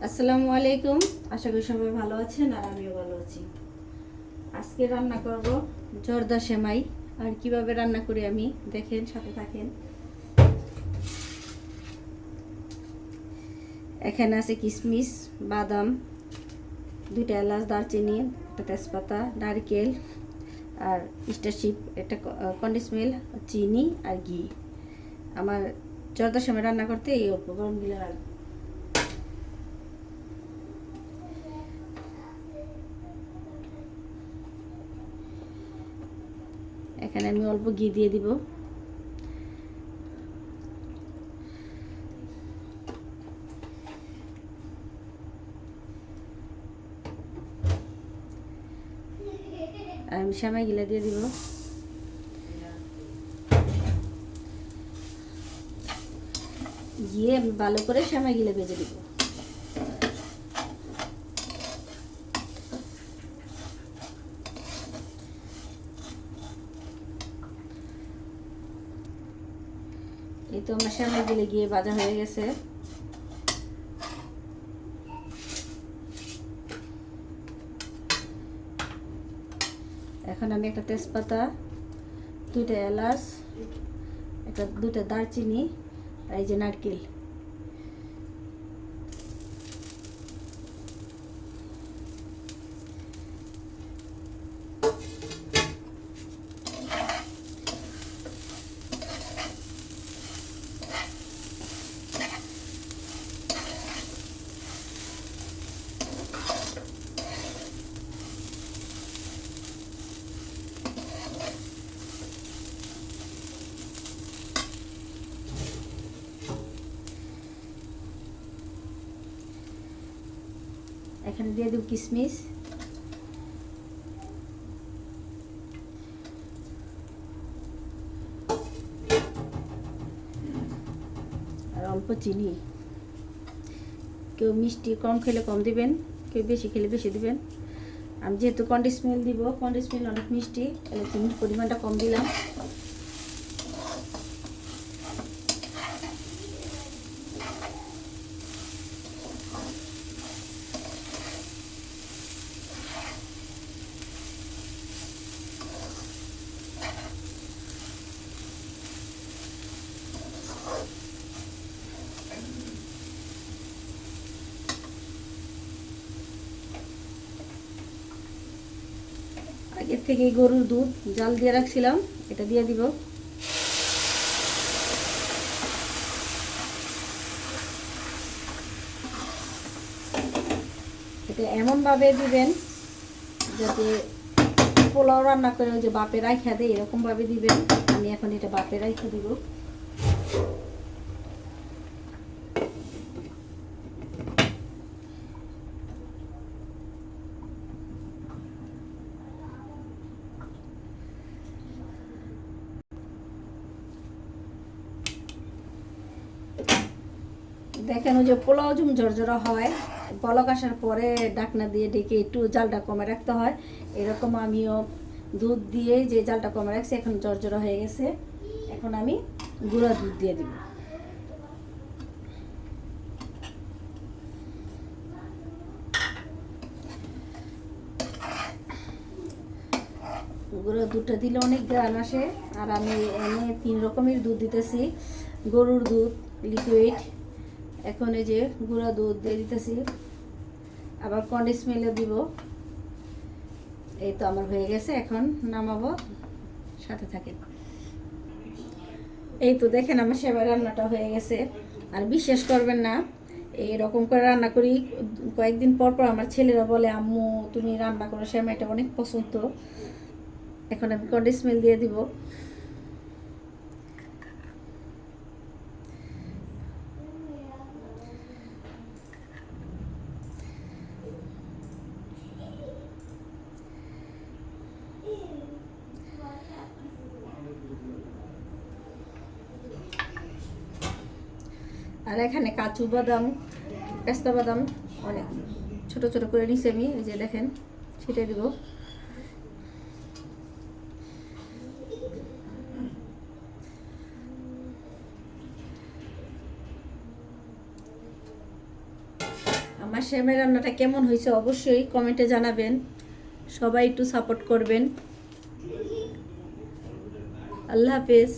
আসসালামু আলাইকুম। আশা করি সবাই ভালো আছেন আর আমিও ভালো আছি। আজকে রান্না করব জর্দা সেমাই। আর কিভাবে রান্না করি আমি দেখেন, সাথে থাকেন। এখানে আছে কিশমিশ, বাদাম, 2টা এলাচ, দারচিনি, একটা তেজপাতা, নারকেল আর স্টারশিপ, একটা কন্ডেন্স মিল্ক, চিনি আর ঘি। আমার জর্দা সেমাই রান্না করতে এই উপকরণগুলো লাগবে। এখানে আমি অল্প ঘি দিয়ে দিব। আর আমি সেমাইগুলো দিয়ে দিব। দিয়ে আমি ভালো করে সেমাইগুলো ভেজে দিব। এই তো আমার সেমাইগুলো গিয়ে ভাজা হয়ে গেছে। এখন আমি একটা তেজপাতা, 2টা এলাচ, 2টা দারচিনি আর এই যে নারকেল, এখানে দিয়ে দেব কিশমিশ, আর অল্প চিনি। কেউ মিষ্টি কম খেলে কম দিবেন, কেউ বেশি খেলে বেশি দিবেন। আমি যেহেতু কন্ডেন্স মিল্ক দিব, কন্ডেন্স মিল্ক অনেক মিষ্টি, তাহলে চিনির পরিমাণটা কম দিলাম। আগের থেকে গরুর দুধ জাল দিয়ে রাখছিলাম, এটা দিয়ে দিব। এটা এমনভাবে দিবেন যাতে পোলাও রান্না করে ওই যে বাপে রাইখা দেয় এরকমভাবে দিবেন। আমি এখন এটা বাপে রাইখা দিব। দেখেন ওই যে পোলাও জুম ঝরঝরা হয়, পলক আসার পরে ঢাকনা দিয়ে ঢেকে একটু জালটা কমে রাখতে হয়। এরকম আমিও দুধ দিয়ে যে জালটা কমে রাখছি, এখন ঝরঝরা হয়ে গেছে। এখন আমি গুঁড়া দুধ দিয়ে দিব। গুঁড়ো দুধটা দিলে অনেক গ্রান আসে। আর আমি এনে 3 রকমের দুধ দিতেছি। গরুর দুধ লিকুইড, এখন এই যে গুঁড়া দুধ দিয়ে দিতেছি, আবার কন্ডেন্স মিল্কও দিব। এই তো আমার হয়ে গেছে, এখন নামাবো, সাথে থাকেন। এই তো দেখেন আমার সেবার রান্নাটা হয়ে গেছে। আর বিশ্বাস করবেন না, এরকম করে রান্না করি কয়েকদিন পর পর আমার ছেলেরা বলে, আম্মু তুমি রান্না করো সেমাইটা অনেক পছন্দ। এখন আমি কন্ডেন্স মিল্ক দিয়ে দিব। আর এখানে কাজু বাদাম, পেস্তা বাদাম অনেক ছোট ছোট করে নিছি আমি, এই যে দেখেন, ছিটিয়ে দিব। মাশরুমের রান্নাটা কেমন হয়েছে অবশ্যই কমেন্টে জানাবেন। সবাই একটু সাপোর্ট করবেন। আল্লাহ হাফেজ।